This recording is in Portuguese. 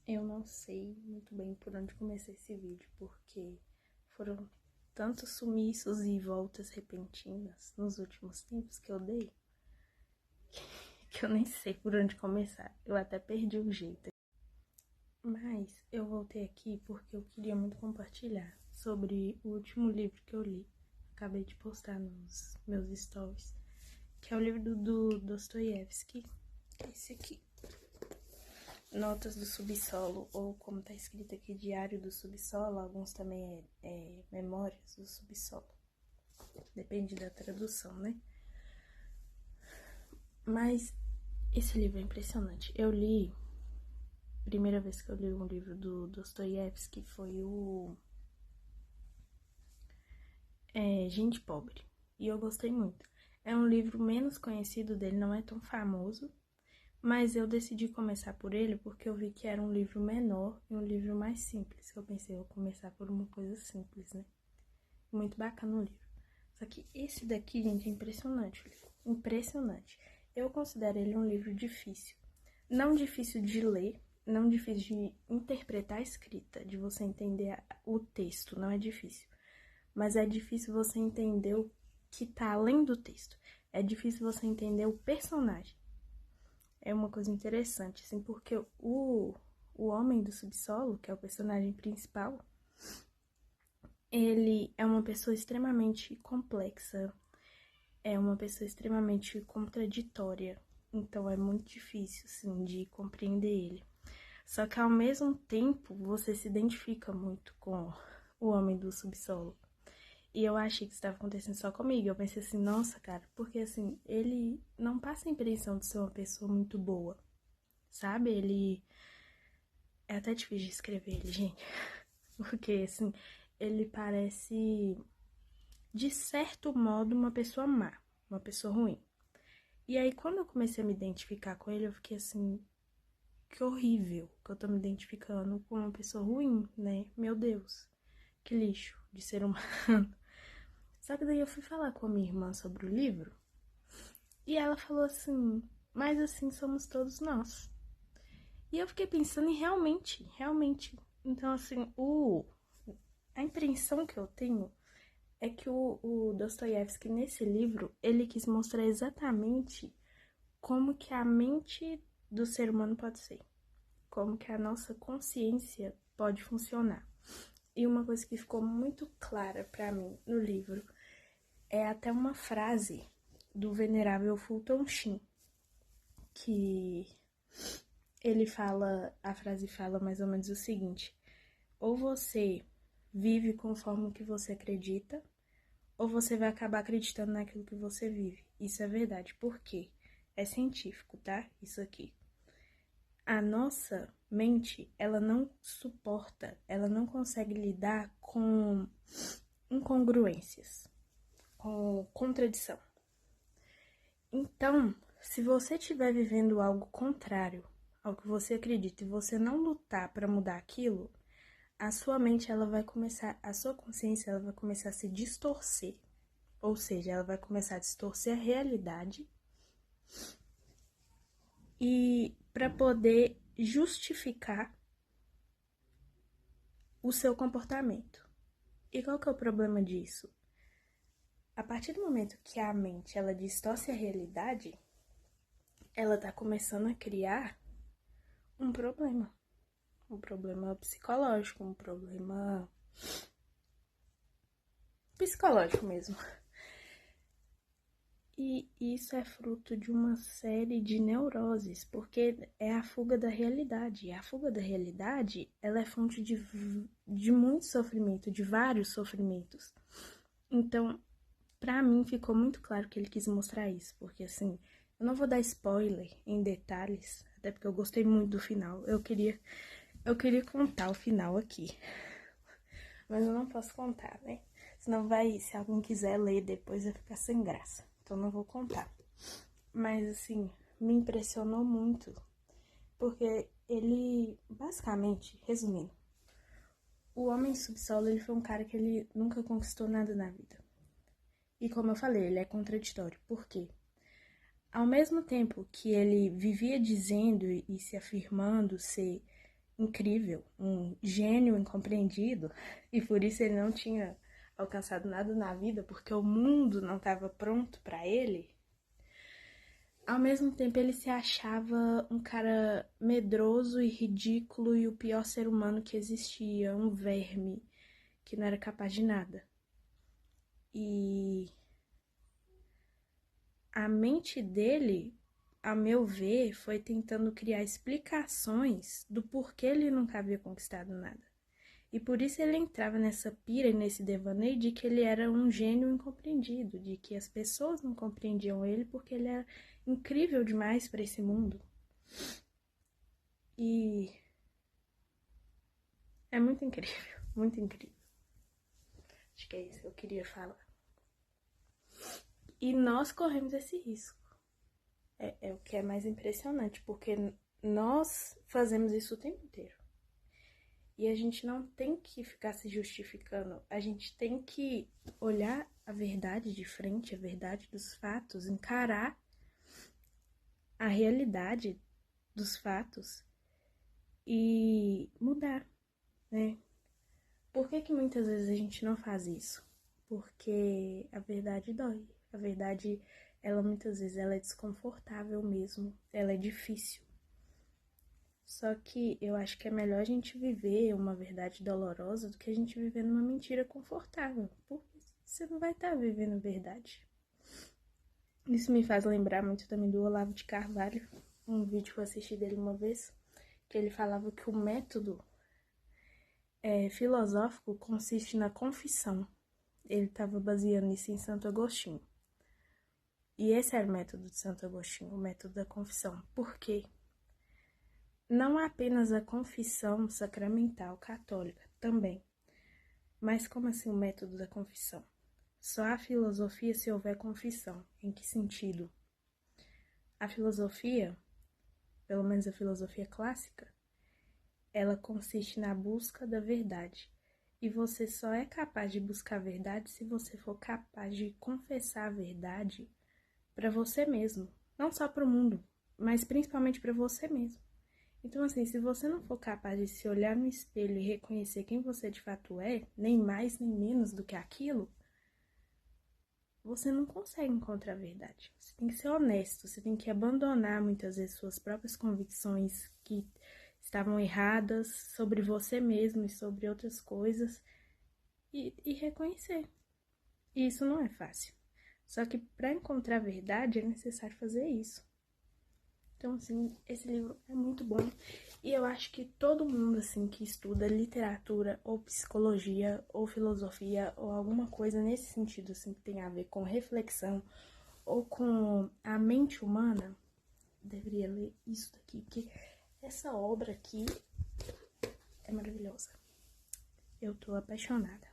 Eu não sei muito bem por onde comecei esse vídeo, porque foram tantos sumiços e voltas repentinas nos últimos tempos que eu dei, que eu nem sei por onde começar. Eu até perdi o jeito. Mas eu voltei aqui porque eu queria muito compartilhar sobre o último livro que eu li. Acabei de postar nos meus stories, que é o livro do Dostoiévski, esse aqui. Notas do Subsolo, ou como tá escrito aqui, Diário do Subsolo, alguns também Memórias do Subsolo. Depende da tradução, né? Mas esse livro é impressionante. Eu li, primeira vez que eu li um livro do Dostoiévski foi o Gente Pobre, e eu gostei muito. É um livro menos conhecido dele, não é tão famoso, mas eu decidi começar por ele porque eu vi que era um livro menor e um livro mais simples. Eu pensei, vou começar por uma coisa simples, né? Muito bacana o livro. Só que esse daqui, gente, é impressionante o livro. Impressionante. Eu considero ele um livro difícil. Não difícil de ler, não difícil de interpretar a escrita, de você entender o texto, não é difícil. Mas é difícil você entender o que tá além do texto. É difícil você entender o personagem. É uma coisa interessante, assim, porque o homem do subsolo, que é o personagem principal, ele é uma pessoa extremamente complexa, é uma pessoa extremamente contraditória, então é muito difícil, assim, de compreender ele. Só que ao mesmo tempo, você se identifica muito com o homem do subsolo. E eu achei que isso estava acontecendo só comigo. Eu pensei assim, nossa, cara, porque assim, ele não passa a impressão de ser uma pessoa muito boa, sabe? Ele... É até difícil de escrever ele, gente. Porque, assim, ele parece, de certo modo, uma pessoa má, uma pessoa ruim. E aí, quando eu comecei a me identificar com ele, eu fiquei assim, que horrível que eu tô me identificando com uma pessoa ruim, né? Meu Deus, que lixo de ser humano. Só que daí eu fui falar com a minha irmã sobre o livro, e ela falou assim, mas assim somos todos nós. E eu fiquei pensando em realmente. Então, assim, a impressão que eu tenho é que o Dostoiévski, nesse livro, ele quis mostrar exatamente como que a mente do ser humano pode ser. Como que a nossa consciência pode funcionar. E uma coisa que ficou muito clara pra mim no livro é até uma frase do venerável Fulton Sheen, que ele fala, a frase fala mais ou menos o seguinte: ou você vive conforme o que você acredita, ou você vai acabar acreditando naquilo que você vive. Isso é verdade. Por quê? É científico, tá? Isso aqui. A nossa mente, ela não suporta, ela não consegue lidar com incongruências, com contradição. Então, se você estiver vivendo algo contrário ao que você acredita e você não lutar para mudar aquilo, a sua mente, ela vai começar, a sua consciência, ela vai começar a se distorcer. Ou seja, ela vai começar a distorcer a realidade e para poder justificar o seu comportamento. E qual que é o problema disso? A partir do momento que a mente ela distorce a realidade, ela tá começando a criar um problema psicológico, um problema psicológico mesmo. E isso é fruto de uma série de neuroses, porque é a fuga da realidade. E a fuga da realidade, ela é fonte de muito sofrimento, de vários sofrimentos. Então, pra mim, ficou muito claro que ele quis mostrar isso, porque assim, eu não vou dar spoiler em detalhes, até porque eu gostei muito do final. Eu queria contar o final aqui, mas eu não posso contar, né? Senão vai, se alguém quiser ler depois, vai ficar sem graça. Então não vou contar. Mas assim, me impressionou muito, porque ele, basicamente, resumindo, o homem subsolo, ele foi um cara que ele nunca conquistou nada na vida. E como eu falei, ele é contraditório. Por quê? Ao mesmo tempo que ele vivia dizendo e se afirmando ser incrível, um gênio incompreendido, e por isso ele não tinha alcançado nada na vida, porque o mundo não estava pronto para ele, ao mesmo tempo ele se achava um cara medroso e ridículo e o pior ser humano que existia, um verme que não era capaz de nada. E a mente dele, a meu ver, foi tentando criar explicações do porquê ele nunca havia conquistado nada. E por isso ele entrava nessa pira e nesse devaneio de que ele era um gênio incompreendido, de que as pessoas não compreendiam ele porque ele era incrível demais para esse mundo. E é muito incrível, muito incrível. Acho que é isso que eu queria falar. E nós corremos esse risco. É o que é mais impressionante, porque nós fazemos isso o tempo inteiro. E a gente não tem que ficar se justificando, a gente tem que olhar a verdade de frente, a verdade dos fatos, encarar a realidade dos fatos e mudar, né? Por que muitas vezes a gente não faz isso? Porque a verdade dói. A verdade, ela muitas vezes ela é desconfortável mesmo, ela é difícil. Só que eu acho que é melhor a gente viver uma verdade dolorosa do que a gente viver numa mentira confortável, porque você não vai estar vivendo a verdade. Isso me faz lembrar muito também do Olavo de Carvalho, um vídeo que eu assisti dele uma vez, que ele falava que o método filosófico consiste na confissão. Ele estava baseando isso em Santo Agostinho. E esse era o método de Santo Agostinho, o método da confissão. Por quê? Não apenas a confissão sacramental católica, também. Mas como assim o método da confissão? Só há filosofia se houver confissão. Em que sentido? A filosofia, pelo menos a filosofia clássica, ela consiste na busca da verdade. E você só é capaz de buscar a verdade se você for capaz de confessar a verdade para você mesmo. Não só para o mundo, mas principalmente para você mesmo. Então, assim, se você não for capaz de se olhar no espelho e reconhecer quem você de fato é, nem mais nem menos do que aquilo, você não consegue encontrar a verdade. Você tem que ser honesto, você tem que abandonar muitas vezes suas próprias convicções que estavam erradas sobre você mesmo e sobre outras coisas e reconhecer. E isso não é fácil. Só que para encontrar a verdade é necessário fazer isso. Então, assim, esse livro é muito bom. E eu acho que todo mundo, assim, que estuda literatura, ou psicologia, ou filosofia, ou alguma coisa nesse sentido, assim, que tem a ver com reflexão, ou com a mente humana, deveria ler isso daqui, porque essa obra aqui é maravilhosa. Eu tô apaixonada.